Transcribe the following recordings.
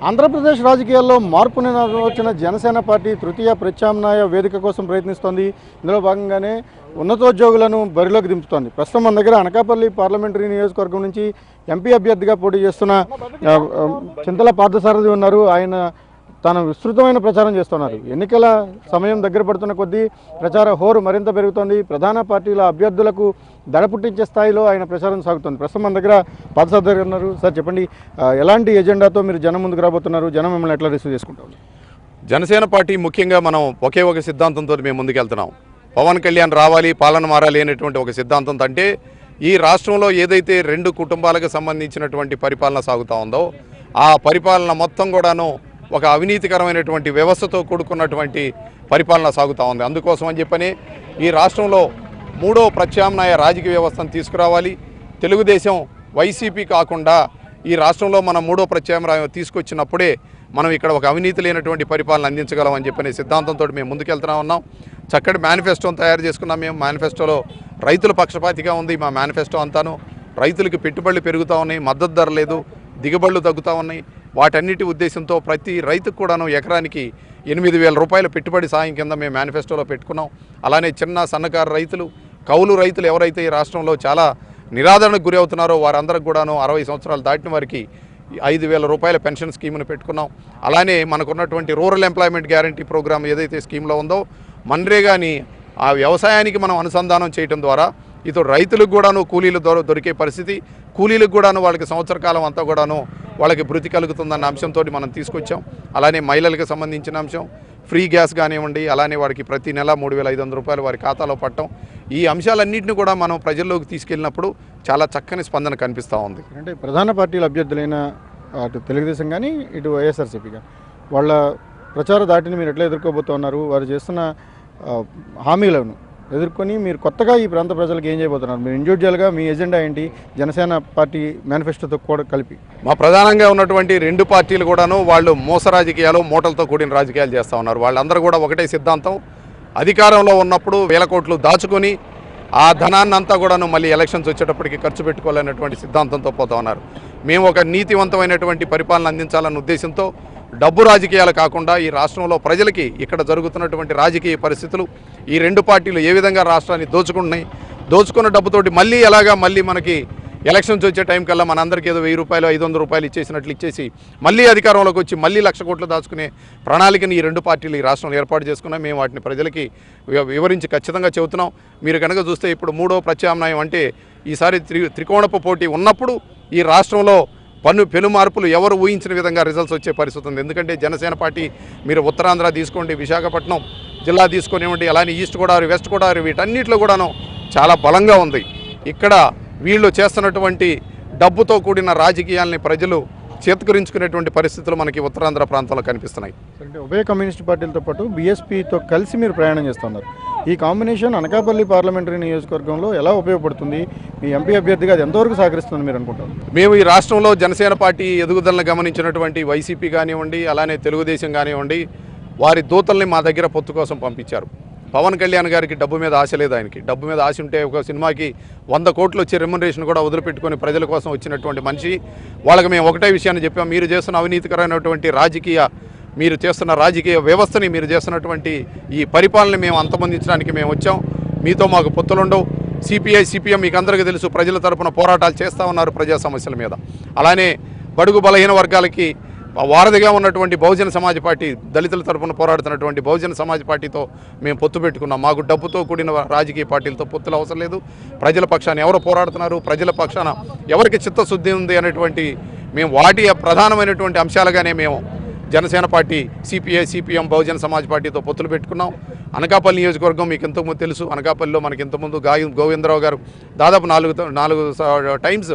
ఆంధ్రప్రదేశ్ రాజకీయాల్లో మార్పుని వచ్చిన జనసేన పార్టీ తృతీయ ప్రత్యామ్నాయ వేదిక కోసం ప్రయత్నిస్తోంది. ఇందులో భాగంగానే ఉన్నతోద్యోగులను బరిలోకి దింపుతోంది. ప్రస్తుతం మన దగ్గర అనకాపల్లి పార్లమెంటరీ నియోజకవర్గం నుంచి ఎంపీ అభ్యర్థిగా పోటీ చేస్తున్న చింతల పార్థసారథి ఉన్నారు. ఆయన తాను విస్తృతమైన ప్రచారం చేస్తున్నారు. ఎన్నికల సమయం దగ్గర పడుతున్న కొద్దీ ప్రచార హోరు మరింత పెరుగుతోంది. ప్రధాన పార్టీల అభ్యర్థులకు దడ పుట్టించే స్థాయిలో ఆయన ప్రచారం సాగుతుంది. ప్రస్తుతం మన దగ్గర పార్థసారథి ఉన్నారు. సార్ చెప్పండి, ఎలాంటి ఎజెండాతో మీరు జనం ముందుకు రాబోతున్నారు? జనం మిమ్మల్ని ఎట్లా రిసీవ్ చేసుకుంటారు? జనసేన పార్టీ ముఖ్యంగా మనం ఒకే ఒక సిద్ధాంతంతో మేము ముందుకెళ్తున్నాం. పవన్ కళ్యాణ్ రావాలి, పాలన మారాలి అనేటువంటి ఒక సిద్ధాంతంతో. అంటే ఈ రాష్ట్రంలో ఏదైతే రెండు కుటుంబాలకు సంబంధించినటువంటి పరిపాలన సాగుతూ ఉందో ఆ పరిపాలన మొత్తం కూడాను ఒక అవినీతికరమైనటువంటి వ్యవస్థతో కూడుకున్నటువంటి పరిపాలన సాగుతూ ఉంది. అందుకోసం అని చెప్పని ఈ రాష్ట్రంలో మూడో ప్రత్యామ్నాయ రాజకీయ వ్యవస్థను తీసుకురావాలి. తెలుగుదేశం వైసీపీ కాకుండా ఈ రాష్ట్రంలో మనం మూడో ప్రత్యామ్నాయం తీసుకొచ్చినప్పుడే మనం ఇక్కడ ఒక అవినీతి లేనటువంటి పరిపాలన అందించగలం అని చెప్పని సిద్ధాంతంతో మేము ముందుకెళ్తూనే ఉన్నాం. చక్కటి మేనిఫెస్టోని తయారు చేసుకున్నాం. మేము మేనిఫెస్టోలో రైతుల పక్షపాతిగా ఉంది మా మేనిఫెస్టో అంతాను. రైతులకి పెట్టుబడులు పెరుగుతూ ఉన్నాయి, మద్దతు ధర లేదు, దిగుబడులు తగ్గుతూ ఉన్నాయి. వాటన్నిటి ఉద్దేశంతో ప్రతి రైతుకు కూడాను ఎకరానికి 8,000 రూపాయల పెట్టుబడి సాయం కింద మేము మేనిఫెస్టోలో పెట్టుకున్నాం. అలానే చిన్న సన్నకారు రైతులు, కౌలు రైతులు ఎవరైతే ఈ రాష్ట్రంలో చాలా నిరాదరణకు గురి అవుతున్నారో వారందరికి కూడాను 60 సంవత్సరాలు దాటిన వారికి 5,000 రూపాయల పెన్షన్ స్కీమ్ను పెట్టుకున్నాం. అలానే మనకున్నటువంటి రూరల్ ఎంప్లాయ్మెంట్ గ్యారంటీ ప్రోగ్రామ్ ఏదైతే స్కీమ్లో ఉందో మన్రేగాని ఆ వ్యవసాయానికి మనం అనుసంధానం చేయడం ద్వారా ఇతడు రైతులకు కూడాను కూలీలు దొరికే పరిస్థితి, కూలీలకు కూడాను వాళ్ళకి సంవత్సర కాలం అంతా కూడాను వాళ్ళకి భృతి కలుగుతుందన్న అంశంతో మనం తీసుకొచ్చాం. అలానే మహిళలకు సంబంధించిన అంశం ఫ్రీ గ్యాస్ కానివ్వండి, అలానే వారికి ప్రతి నెల 3,500 రూపాయలు వారి ఖాతాలో పట్టడం, ఈ అంశాలన్నింటినీ కూడా మనం ప్రజల్లోకి తీసుకెళ్ళినప్పుడు చాలా చక్కని స్పందన కనిపిస్తూ ఉంది. అంటే ప్రధాన పార్టీల అభ్యర్థులైన అటు తెలుగుదేశం కానీ ఇటు వైఎస్ఆర్సీపీ కానీ వాళ్ళ ప్రచార దాటిని మీరు ఎట్లా ఎదుర్కోబోతున్నారు? వారు చేస్తున్న హామీలను ఎదుర్కొని మీరు కొత్తగా ఈ ప్రాంత ప్రజలకు ఏం చేయబోతున్నారు? మీరు ఇండివిజువల్గా మీ ఎజెండా ఏంటి జనసేన పార్టీ మేనిఫెస్టోతో కూడా కలిపి? మా ప్రధానంగా ఉన్నటువంటి రెండు పార్టీలు కూడాను వాళ్ళు మోస రాజకీయాలు, మూటలతో కూడిన రాజకీయాలు చేస్తూ ఉన్నారు. వాళ్ళందరూ కూడా ఒకటే సిద్ధాంతం, అధికారంలో ఉన్నప్పుడు వేల కోట్లు దాచుకొని ఆ ధనాన్ని అంతా కూడాను మళ్ళీ ఎలక్షన్స్ వచ్చేటప్పటికి ఖర్చు పెట్టుకోవాలనేటువంటి సిద్ధాంతంతో పోతూ ఉన్నారు. మేము ఒక నీతివంతమైనటువంటి పరిపాలన అందించాలన్న ఉద్దేశంతో డబ్బు రాజకీయాలు కాకుండా ఈ రాష్ట్రంలో ప్రజలకి ఇక్కడ జరుగుతున్నటువంటి రాజకీయ పరిస్థితులు, ఈ రెండు పార్టీలు ఏ విధంగా రాష్ట్రాన్ని దోచుకున్న డబ్బుతోటి మళ్ళీ మనకి ఎలక్షన్స్ వచ్చే టైం కల్లా మనందరికీ ఏదో 1,000 రూపాయలు 500 రూపాయలు ఇచ్చేసినట్లు ఇచ్చేసి మళ్ళీ అధికారంలోకి వచ్చి మళ్ళీ 1,00,000 కోట్లు దాచుకునే ప్రణాళికని ఈ రెండు పార్టీలు ఈ రాష్ట్రంలో ఏర్పాటు చేసుకున్నాం. మేము వాటిని ప్రజలకి వివరించి ఖచ్చితంగా చెబుతున్నాం. మీరు కనుక చూస్తే ఇప్పుడు మూడో ప్రత్యామ్నాయం అంటే ఈసారి త్రికోణపు పోటీ ఉన్నప్పుడు ఈ రాష్ట్రంలో పెను మార్పులు ఎవరు ఊహించిన విధంగా రిజల్ట్స్ వచ్చే పరిస్థితి ఉంది. ఎందుకంటే జనసేన పార్టీ మీరు ఉత్తరాంధ్ర తీసుకోండి, విశాఖపట్నం జిల్లా తీసుకొనివ్వండి, అలానే ఈస్ట్ గోదావరి, వెస్ట్ గోదావరి, వీటన్నిటిలో కూడాను చాలా బలంగా ఉంది. ఇక్కడ వీళ్ళు చేస్తున్నటువంటి డబ్బుతో కూడిన రాజకీయాలని ప్రజలు చేతకరించుకునేటువంటి పరిస్థితులు మనకి ఉత్తరాంధ్ర ప్రాంతంలో కనిపిస్తున్నాయి. అంటే ఉభయ కమ్యూనిస్ట్ పార్టీలతో పాటు బీఎస్పీతో కలిసి మీరు ప్రయాణం చేస్తున్నారు. ఈ కాంబినేషన్ అనకాపల్లి పార్లమెంటరీ నియోజకవర్గంలో ఎలా ఉపయోగపడుతుంది? మీ ఎంపీ అభ్యర్థిగా అది ఎంతవరకు సహకరిస్తుంది మీరు అనుకుంటారు? మేము ఈ రాష్ట్రంలో జనసేన పార్టీ ఎదుగుదలను గమనించినటువంటి వైసీపీ కానివ్వండి, అలానే తెలుగుదేశం కానివ్వండి, వారి దూతల్ని మా దగ్గర పొత్తు కోసం పంపించారు. పవన్ కళ్యాణ్ గారికి డబ్బు మీద ఆశ లేదు. ఆయనకి డబ్బు మీద ఆశ ఉంటే ఒక సినిమాకి 100 కోట్లు వచ్చే రెమ్యునరేషన్ కూడా వదిలిపెట్టుకొని ప్రజల కోసం వచ్చినటువంటి మనిషి. వాళ్ళకి మేము ఒకటే విషయాన్ని చెప్పాం, మీరు చేస్తున్న అవినీతికరమైనటువంటి మీరు చేస్తున్న రాజకీయ వ్యవస్థని, మీరు చేస్తున్నటువంటి ఈ పరిపాలన మేము అంతమొందించడానికి మేము వచ్చాం. మీతో మాకు పొత్తులుండవు. సిపిఐ సిపిఎం మీకు అందరికీ తెలుసు, ప్రజల తరపున పోరాటాలు చేస్తూ ఉన్నారు ప్రజా సమస్యల మీద. అలానే బడుగు బలహీన వర్గాలకి వారధిగా ఉన్నటువంటి బహుజన సమాజ్ పార్టీ, దళితుల తరపున పోరాడుతున్నటువంటి బహుజన సమాజ్ పార్టీతో మేము పొత్తు పెట్టుకున్నాం. మాకు డబ్బుతో కూడిన రాజకీయ పార్టీలతో పొత్తులు అవసరం లేదు. ప్రజల పక్షాన ఎవరు పోరాడుతున్నారు, ప్రజల పక్షాన ఎవరికి చిత్తశుద్ధి ఉంది అనేటువంటి మేము వాటి ప్రధానమైనటువంటి అంశాలుగానే మేము Janasena party, CPI CPM, Bahujan Samaj పార్టీతో పొత్తులు పెట్టుకున్నాం. అనకాపల్లి నియోజకవర్గం మీకు ఇంతకుముందు తెలుసు. అనకాపల్లిలో మనకి ఇంతకుముందు గోవిందరావు గారు దాదాపు 4 టైమ్స్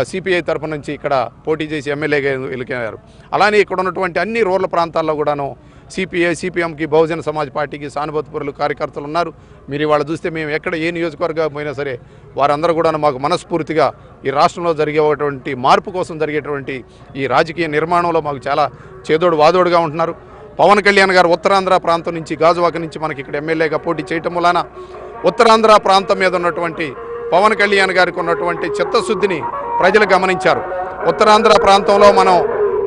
సిపిఐ తరపు నుంచి ఇక్కడ పోటీ చేసి ఎమ్మెల్యేగా ఎన్నికయ్యారు. అలానే ఇక్కడ ఉన్నటువంటి అన్ని రూరల్ ప్రాంతాల్లో కూడాను సిపిఐ సిపిఎంకి, బహుజన సమాజ్ పార్టీకి సానుభూతిపరులు కార్యకర్తలు ఉన్నారు. మీరు ఇవాళ చూస్తే మేము ఎక్కడ ఏ నియోజకవర్గం పోయినా సరే వారందరూ కూడా మాకు మనస్ఫూర్తిగా ఈ రాష్ట్రంలో జరిగేటువంటి మార్పు కోసం జరిగేటువంటి ఈ రాజకీయ నిర్మాణంలో మాకు చాలా చేదోడు వాదోడుగా ఉంటున్నారు. పవన్ కళ్యాణ్ గారు ఉత్తరాంధ్ర ప్రాంతం నుంచి, గాజువాక నుంచి మనకి ఇక్కడ ఎమ్మెల్యేగా పోటీ చేయటం వలన ఉత్తరాంధ్ర ప్రాంతం మీద ఉన్నటువంటి పవన్ కళ్యాణ్ గారికి ఉన్నటువంటి చిత్తశుద్ధిని ప్రజలు గమనించారు. ఉత్తరాంధ్ర ప్రాంతంలో మనం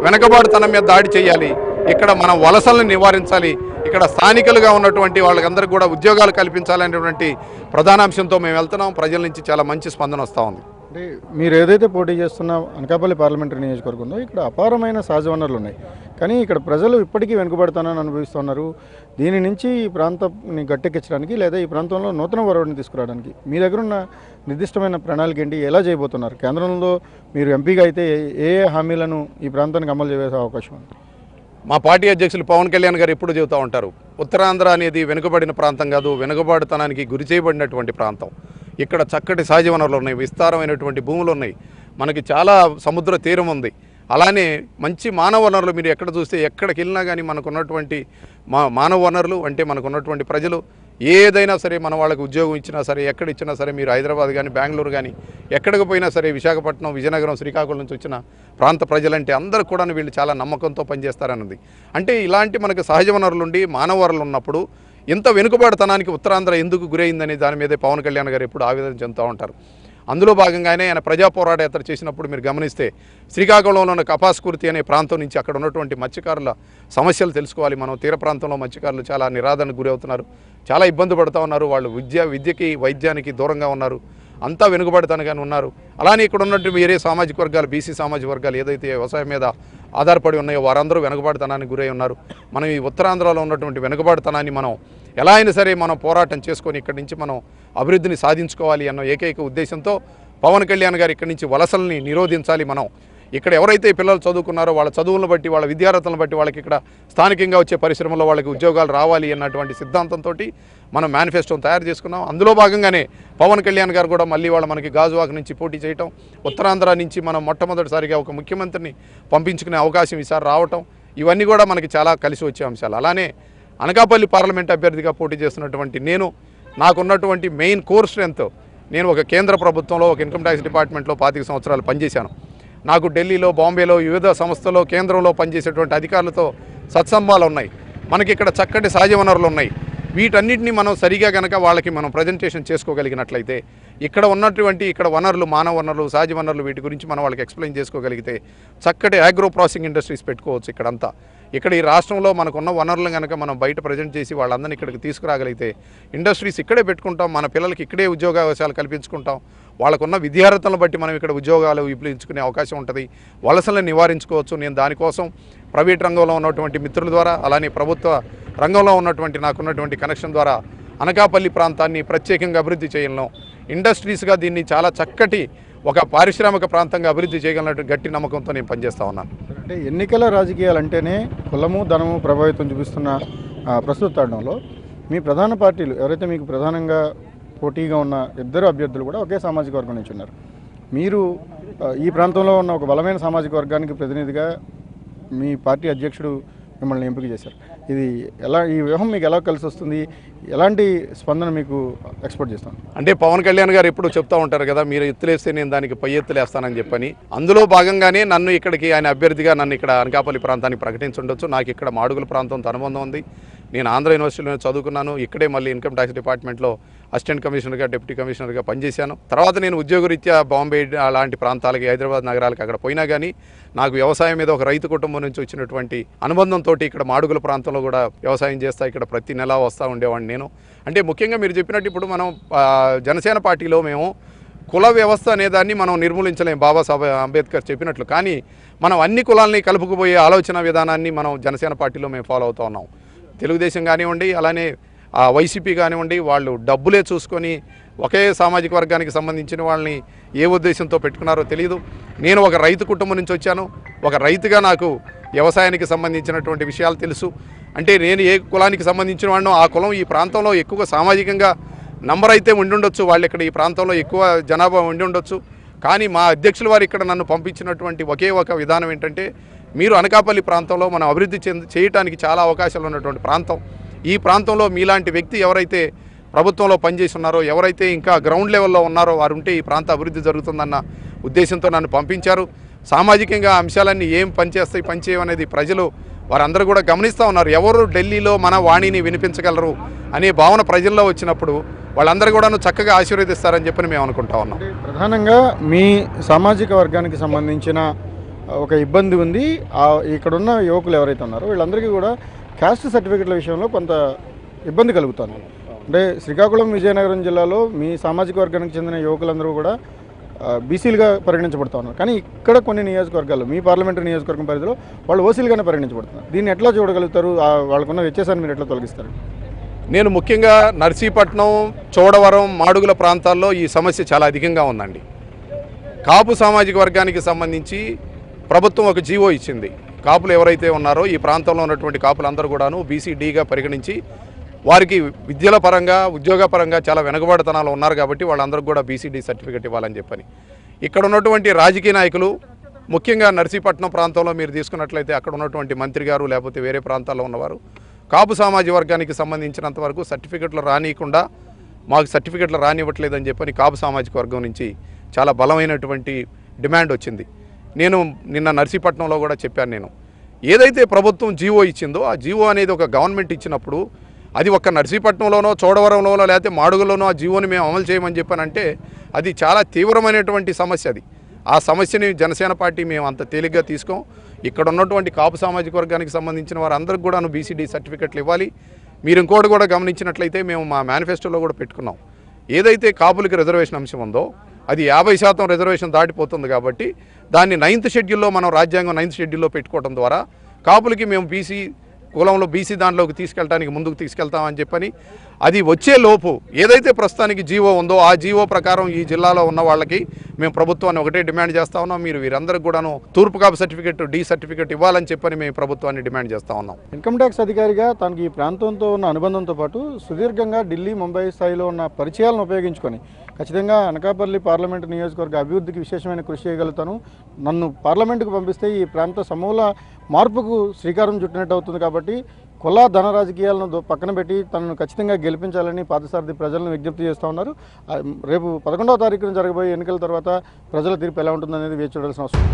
వెనకబాటుతనం మీద దాడి చేయాలి, ఇక్కడ మనం వలసలను నివారించాలి, ఇక్కడ స్థానికులుగా ఉన్నటువంటి వాళ్ళకందరికీ కూడా ఉద్యోగాలు కల్పించాలనేటువంటి ప్రధానాంశంతో మేము వెళ్తున్నాం. ప్రజల నుంచి చాలా మంచి స్పందన వస్తూ ఉంది. అంటే మీరు ఏదైతే పోటీ చేస్తున్న అనకాపల్లి పార్లమెంటరీ నియోజకవర్గంలో ఇక్కడ అపారమైన సహజ వనరులు ఉన్నాయి, కానీ ఇక్కడ ప్రజలు ఇప్పటికీ వెనుకబడతానని అనుభవిస్తున్నారు. దీని నుంచి ఈ ప్రాంతాన్ని గట్టెక్కించడానికి లేదా ఈ ప్రాంతంలో నూతన వరవడిని తీసుకురావడానికి మీ దగ్గర ఉన్న నిర్దిష్టమైన ప్రణాళిక ఏంటి, ఎలా చేయబోతున్నారు? కేంద్రంలో మీరు ఎంపీగా అయితే ఏ ఏ హామీలను ఈ ప్రాంతానికి అమలు చేసే అవకాశం ఉంది? మా పార్టీ అధ్యక్షులు పవన్ కళ్యాణ్ గారు ఎప్పుడు చెబుతూ ఉంటారు, ఉత్తరాంధ్ర అనేది వెనుకబడిన ప్రాంతం కాదు, వెనుకబాటుతనానికి గురి చేయబడినటువంటి ప్రాంతం. ఇక్కడ చక్కటి సహజ వనరులు ఉన్నాయి, విస్తారమైనటువంటి భూములు ఉన్నాయి, మనకి చాలా సముద్ర తీరం ఉంది, అలానే మంచి మానవ వనరులు. మీరు ఎక్కడ చూస్తే ఎక్కడికి వెళ్ళినా కానీ మనకున్నటువంటి మానవ వనరులు అంటే మనకున్నటువంటి ప్రజలు ఏదైనా సరే మన వాళ్ళకి ఉద్యోగం ఇచ్చినా సరే, ఎక్కడ ఇచ్చినా సరే, మీరు హైదరాబాద్ కానీ బెంగళూరు కానీ ఎక్కడికి పోయినా సరే, విశాఖపట్నం, విజయనగరం, శ్రీకాకుళం నుంచి వచ్చిన ప్రాంత ప్రజలంటే అందరూ కూడా వీళ్ళు చాలా నమ్మకంతో పనిచేస్తారన్నది. అంటే ఇలాంటి మనకు సహజ వనరులు ఉండి మానవ వనరులు ఉన్నప్పుడు ఇంత వెనుకబాటుతనానికి ఉత్తరాంధ్ర ఎందుకు గురైందని దాని మీదే పవన్ కళ్యాణ్ గారు ఎప్పుడు ఆవేదన చెందుతూ ఉంటారు. అందులో భాగంగానే ఆయన ప్రజా పోరాట యాత్ర చేసినప్పుడు మీరు గమనిస్తే శ్రీకాకుళంలో ఉన్న కపాస్కూర్తి అనే ప్రాంతం నుంచి అక్కడ ఉన్నటువంటి మత్స్యకారుల సమస్యలు తెలుసుకోవాలి. మనం తీర ప్రాంతంలో మత్స్యకారులు చాలా నిరాదరణకు గురవుతున్నారు, చాలా ఇబ్బంది పడుతూ ఉన్నారు, వాళ్ళు విద్యకి వైద్యానికి దూరంగా ఉన్నారు, అంతా వెనుకబడతానుగానే ఉన్నారు. అలానే ఇక్కడ ఉన్నట్టు వేరే సామాజిక వర్గాలు, బీసీ సామాజిక వర్గాలు ఏదైతే వ్యవసాయం మీద ఆధారపడి ఉన్నాయో వారందరూ వెనుకబాటుతనానికి గురై ఉన్నారు. మనం ఈ ఉత్తరాంధ్రలో ఉన్నటువంటి వెనుకబాటుతనాన్ని మనం ఎలా అయినా సరే మనం పోరాటం చేసుకొని ఇక్కడి నుంచి మనం అభివృద్ధిని సాధించుకోవాలి అన్న ఏకైక ఉద్దేశంతో పవన్ కళ్యాణ్ గారు ఇక్కడి నుంచి వలసల్ని నిరోధించాలి. మనం ఇక్కడ ఎవరైతే పిల్లలు చదువుకున్నారో వాళ్ళ చదువులను బట్టి, వాళ్ళ విద్యార్థులను బట్టి వాళ్ళకి ఇక్కడ స్థానికంగా వచ్చే పరిశ్రమలో వాళ్ళకి ఉద్యోగాలు రావాలి అన్నటువంటి సిద్ధాంతంతో మనం మేనిఫెస్టోని తయారు చేసుకున్నాం. అందులో భాగంగానే పవన్ కళ్యాణ్ గారు కూడా మళ్ళీ వాళ్ళ మనకి గాజువాక నుంచి పోటీ చేయటం, ఉత్తరాంధ్ర నుంచి మనం మొట్టమొదటిసారిగా ఒక ముఖ్యమంత్రిని పంపించుకునే అవకాశం ఈసారి రావటం, ఇవన్నీ కూడా మనకి చాలా కలిసి వచ్చే అంశాలు. అలానే అనకాపల్లి పార్లమెంట్ అభ్యర్థిగా పోటీ చేస్తున్నటువంటి నేను, నాకున్నటువంటి మెయిన్ కోర్ స్ట్రెంత్, నేను ఒక కేంద్ర ప్రభుత్వంలో ఒక ఇన్కమ్ ట్యాక్స్ డిపార్ట్మెంట్లో 25 సంవత్సరాలు పనిచేశాను. నాకు ఢిల్లీలో, బాంబేలో వివిధ సంస్థల్లో కేంద్రంలో పనిచేసేటువంటి అధికారులతో సత్సంబాలు ఉన్నాయి. మనకి ఇక్కడ చక్కటి సహజ వనరులు ఉన్నాయి. వీటన్నిటిని మనం సరిగా కనుక వాళ్ళకి మనం ప్రజెంటేషన్ చేసుకోగలిగినట్లయితే, ఇక్కడ ఉన్నటువంటి ఇక్కడ వనరులు, మానవ వనరులు, సహజ వనరులు, వీటి గురించి మనం వాళ్ళకి ఎక్స్ప్లెయిన్ చేసుకోగలిగితే చక్కటి అగ్రో ప్రాసెసింగ్ ఇండస్ట్రీస్ పెట్టుకోవచ్చు ఇక్కడంతా. ఇక్కడ ఈ రాష్ట్రంలో మనకున్న వనరులను కనుక మనం బయట ప్రజెంట్ చేసి వాళ్ళందరినీ ఇక్కడికి తీసుకురాగలిగితే ఇండస్ట్రీస్ ఇక్కడే పెట్టుకుంటాం, మన పిల్లలకి ఇక్కడే ఉద్యోగావకాశాలు కల్పించుకుంటాం, వాళ్ళకున్న విద్యార్థులను బట్టి మనం ఇక్కడ ఉద్యోగాలు ఇప్పించుకునే అవకాశం ఉంటుంది, వలసలను నివారించుకోవచ్చు. నేను దానికోసం ప్రైవేట్ రంగంలో ఉన్నటువంటి మిత్రుల ద్వారా, అలానే ప్రభుత్వ రంగంలో ఉన్నటువంటి నాకున్నటువంటి కనెక్షన్ ద్వారా అనకాపల్లి ప్రాంతాన్ని ప్రత్యేకంగా అభివృద్ధి చేయడం, ఇండస్ట్రీస్గా దీన్ని చాలా చక్కటి ఒక పారిశ్రామిక ప్రాంతంగా అభివృద్ధి చేయగలిగినట్టు గట్టి నమ్మకంతో నేను పనిచేస్తూ ఉన్నాను. అంటే ఎన్నికల రాజకీయాలు అంటేనే కులము, ధనము ప్రభావితం చూపిస్తున్న ప్రస్తుత తరుణంలో మీ ప్రధాన పార్టీలు ఎవరైతే మీకు ప్రధానంగా పోటీగా ఉన్న ఇద్దరు అభ్యర్థులు కూడా ఒకే సామాజిక వర్గం నుంచి ఉన్నారు. మీరు ఈ ప్రాంతంలో ఉన్న ఒక బలమైన సామాజిక వర్గానికి ప్రతినిధిగా మీ పార్టీ అధ్యక్షుడు మిమ్మల్ని ఎంపిక చేశారు. ఇది ఎలా, ఈ వ్యూహం మీకు ఎలా కలిసి వస్తుంది, ఎలాంటి స్పందన మీకు ఎక్స్పెక్ట్ చేస్తాను? అంటే పవన్ కళ్యాణ్ గారు ఎప్పుడు చెప్తూ ఉంటారు కదా, మీరు ఎత్తులేస్తే నేను దానికి పై ఎత్తులేస్తానని చెప్పని. అందులో భాగంగానే నన్ను ఇక్కడికి ఆయన అభ్యర్థిగా నన్ను ఇక్కడ అనకాపల్లి ప్రాంతానికి ప్రకటించుండొచ్చు. నాకు ఇక్కడ మాడుగుల ప్రాంతంతో అనుబంధం ఉంది. నేను ఆంధ్ర యూనివర్సిటీలో చదువుకున్నాను, ఇక్కడే మళ్ళీ ఇన్కమ్ ట్యాక్స్ డిపార్ట్మెంట్లో అసిస్టెంట్ కమిషనర్గా, డిప్యూటీ కమిషనర్గా పనిచేశాను. తర్వాత నేను ఉద్యోగరీత్యా బాంబే అలాంటి ప్రాంతాలకి, హైదరాబాద్ నగరాలకి అక్కడ పోయినా కానీ నాకు వ్యవసాయం మీద ఒక రైతు కుటుంబం నుంచి వచ్చినటువంటి అనుబంధంతో ఇక్కడ మాడుగుల ప్రాంతంలో కూడా వ్యవసాయం చేస్తా, ఇక్కడ ప్రతి నెల వస్తూ ఉండేవాడిని నేను. అంటే ముఖ్యంగా మీరు చెప్పినట్టు ఇప్పుడు మనం జనసేన పార్టీలో మేము కుల వ్యవస్థ అనేదాన్ని మనం నిర్మూలించలేం, బాబాసాహెబ్ అంబేద్కర్ చెప్పినట్లు. కానీ మనం అన్ని కులాలని కలుపుకుపోయే ఆలోచన విధానాన్ని మనం జనసేన పార్టీలో మేము ఫాలో అవుతూ ఉన్నాం. తెలుగుదేశం కానివ్వండి, అలానే వైసీపీ కానివ్వండి, వాళ్ళు డబ్బులే చూసుకొని ఒకే సామాజిక వర్గానికి సంబంధించిన వాళ్ళని ఏ ఉద్దేశంతో పెట్టుకున్నారో తెలియదు. నేను ఒక రైతు కుటుంబం నుంచి వచ్చాను, ఒక రైతుగా నాకు వ్యవసాయానికి సంబంధించినటువంటి విషయాలు తెలుసు. అంటే నేను ఏ కులానికి సంబంధించిన వాడినో ఆ కులం ఈ ప్రాంతంలో ఎక్కువగా సామాజికంగా నంబర్ అయితే ఉండుండొచ్చు, వాళ్ళు ఇక్కడ ఈ ప్రాంతంలో ఎక్కువ జనాభా ఉండి ఉండొచ్చు. కానీ మా అధ్యక్షుల వారు ఇక్కడ నన్ను పంపించినటువంటి ఒకే ఒక విధానం ఏంటంటే, మీరు అనకాపల్లి ప్రాంతంలో మనం అభివృద్ధి చేయడానికి చాలా అవకాశాలు ఉన్నటువంటి ప్రాంతం. ఈ ప్రాంతంలో మీలాంటి వ్యక్తి ఎవరైతే ప్రభుత్వంలో పనిచేసి ఉన్నారో, ఎవరైతే ఇంకా గ్రౌండ్ లెవెల్లో ఉన్నారో వారు ఉంటే ఈ ప్రాంత అభివృద్ధి జరుగుతుందన్న ఉద్దేశంతో నన్ను పంపించారు. సామాజికంగా అంశాలన్నీ ఏం పనిచేస్తాయి, పనిచేయమనేది ప్రజలు వారందరూ కూడా గమనిస్తూ ఉన్నారు. ఎవరు ఢిల్లీలో మన వాణిని వినిపించగలరు అనే భావన ప్రజల్లో వచ్చినప్పుడు వాళ్ళందరూ కూడా చక్కగా ఆశీర్వదిస్తారని చెప్పని మేము అనుకుంటా ఉన్నాం. ప్రధానంగా మీ సామాజిక వర్గానికి సంబంధించిన ఒక ఇబ్బంది ఉంది. ఇక్కడున్న యువకులు ఎవరైతే ఉన్నారో వీళ్ళందరికీ కూడా క్యాస్ట్ సర్టిఫికెట్ల విషయంలో కొంత ఇబ్బంది కలుగుతుంది. అంటే శ్రీకాకుళం, విజయనగరం జిల్లాలో మీ సామాజిక వర్గానికి చెందిన యువకులందరూ కూడా బీసీలుగా పరిగణించబడుతూ ఉన్నారు. కానీ ఇక్కడ కొన్ని నియోజకవర్గాల్లో, మీ పార్లమెంటరీ నియోజకవర్గం పరిధిలో వాళ్ళు ఓసీలుగానే పరిగణించబడుతున్నారు. దీన్ని ఎట్లా చూడగలుగుతారు? వాళ్ళకున్న వ్యత్యాసాన్ని మీరు ఎట్లా తొలగిస్తారు? నేను ముఖ్యంగా నర్సీపట్నం, చోడవరం, మాడుగుల ప్రాంతాల్లో ఈ సమస్య చాలా అధికంగా ఉందండి. కాపు సామాజిక వర్గానికి సంబంధించి ప్రభుత్వం ఒక జీవో ఇచ్చింది. కాపులు ఎవరైతే ఉన్నారో ఈ ప్రాంతంలో ఉన్నటువంటి కాపులందరూ కూడాను బీసీడీగా పరిగణించి వారికి విద్యల పరంగా, ఉద్యోగపరంగా చాలా వెనుకబడితనాలు ఉన్నారు కాబట్టి వాళ్ళందరికీ కూడా బీసీడీ సర్టిఫికేట్ ఇవ్వాలని చెప్పని ఇక్కడ ఉన్నటువంటి రాజకీయ నాయకులు, ముఖ్యంగా నర్సీపట్నం ప్రాంతంలో మీరు తీసుకున్నట్లయితే అక్కడ ఉన్నటువంటి మంత్రి గారు లేకపోతే వేరే ప్రాంతాల్లో ఉన్నవారు కాపు సామాజిక వర్గానికి సంబంధించినంత వరకు సర్టిఫికెట్లు రానియకుండా మాకు సర్టిఫికెట్లు రానివ్వట్లేదని చెప్పని కాపు సామాజిక వర్గం నుంచి చాలా బలమైనటువంటి డిమాండ్ వచ్చింది. నేను నిన్న నర్సీపట్నంలో కూడా చెప్పాను. నేను ఏదైతే ప్రభుత్వం జీవో ఇచ్చిందో ఆ జీవో అనేది ఒక గవర్నమెంట్ ఇచ్చినప్పుడు అది ఒక్క నర్సీపట్నంలోనో, చోడవరంలోనో లేకపోతే మాడుగులోనో ఆ జీవోని మేము అమలు చేయమని చెప్పానంటే అది చాలా తీవ్రమైనటువంటి సమస్య. అది ఆ సమస్యని జనసేన పార్టీ మేము అంత తేలిగ్గా తీసుకోం. ఇక్కడ ఉన్నటువంటి కాపు సామాజిక వర్గానికి సంబంధించిన వారందరికీ కూడా బీసీడీ సర్టిఫికెట్లు ఇవ్వాలి. మీరు ఇంకోటి కూడా గమనించినట్లయితే మేము మా మేనిఫెస్టోలో కూడా పెట్టుకున్నాం. ఏదైతే కాపులకి రిజర్వేషన్ అంశం ఉందో అది 50% రిజర్వేషన్ దాటిపోతుంది కాబట్టి దాన్ని 9th షెడ్యూల్లో మనం రాజ్యాంగం 9th షెడ్యూల్లో పెట్టుకోవడం ద్వారా కాపులకి మేము బీసీ కులంలో బీసీ దాంట్లోకి తీసుకెళ్ళడానికి ముందుకు తీసుకెళ్తామని చెప్పని అది వచ్చే లోపు ఏదైతే ప్రస్తుతానికి జీవో ఉందో ఆ జీవో ప్రకారం ఈ జిల్లాలో ఉన్న వాళ్ళకి మేము ప్రభుత్వాన్ని ఒకటే డిమాండ్ చేస్తూ ఉన్నాం. మీరు వీరందరికీ కూడాను తూర్పు కాపు సర్టిఫికెట్, డి సర్టిఫికెట్ ఇవ్వాలని చెప్పని మేము ప్రభుత్వాన్ని డిమాండ్ చేస్తూ ఉన్నాం. ఇన్కమ్ ట్యాక్స్ అధికారిగా తనకి ఈ ప్రాంతంతో ఉన్న అనుబంధంతో పాటు సుదీర్ఘంగా ఢిల్లీ, ముంబై స్థాయిలో ఉన్న పరిచయాలను ఉపయోగించుకొని ఖచ్చితంగా అనకాపల్లి పార్లమెంటు నియోజకవర్గ అభివృద్ధికి విశేషమైన కృషి చేయగలుగుతాను, నన్ను పార్లమెంటుకు పంపిస్తే ఈ ప్రాంత సమూల మార్పుకు శ్రీకారం చుట్టినట్టు అవుతుంది కాబట్టి కుల ధన రాజకీయాలను పక్కన పెట్టి తనను ఖచ్చితంగా గెలిపించాలని పాదసారథి ప్రజలను విజ్ఞప్తి చేస్తూ ఉన్నారు. రేపు 11వ తారీఖున జరగబోయే ఎన్నికల తర్వాత ప్రజల తీర్పు ఎలా ఉంటుందనేది వేచి చూడాల్సిన అవసరం.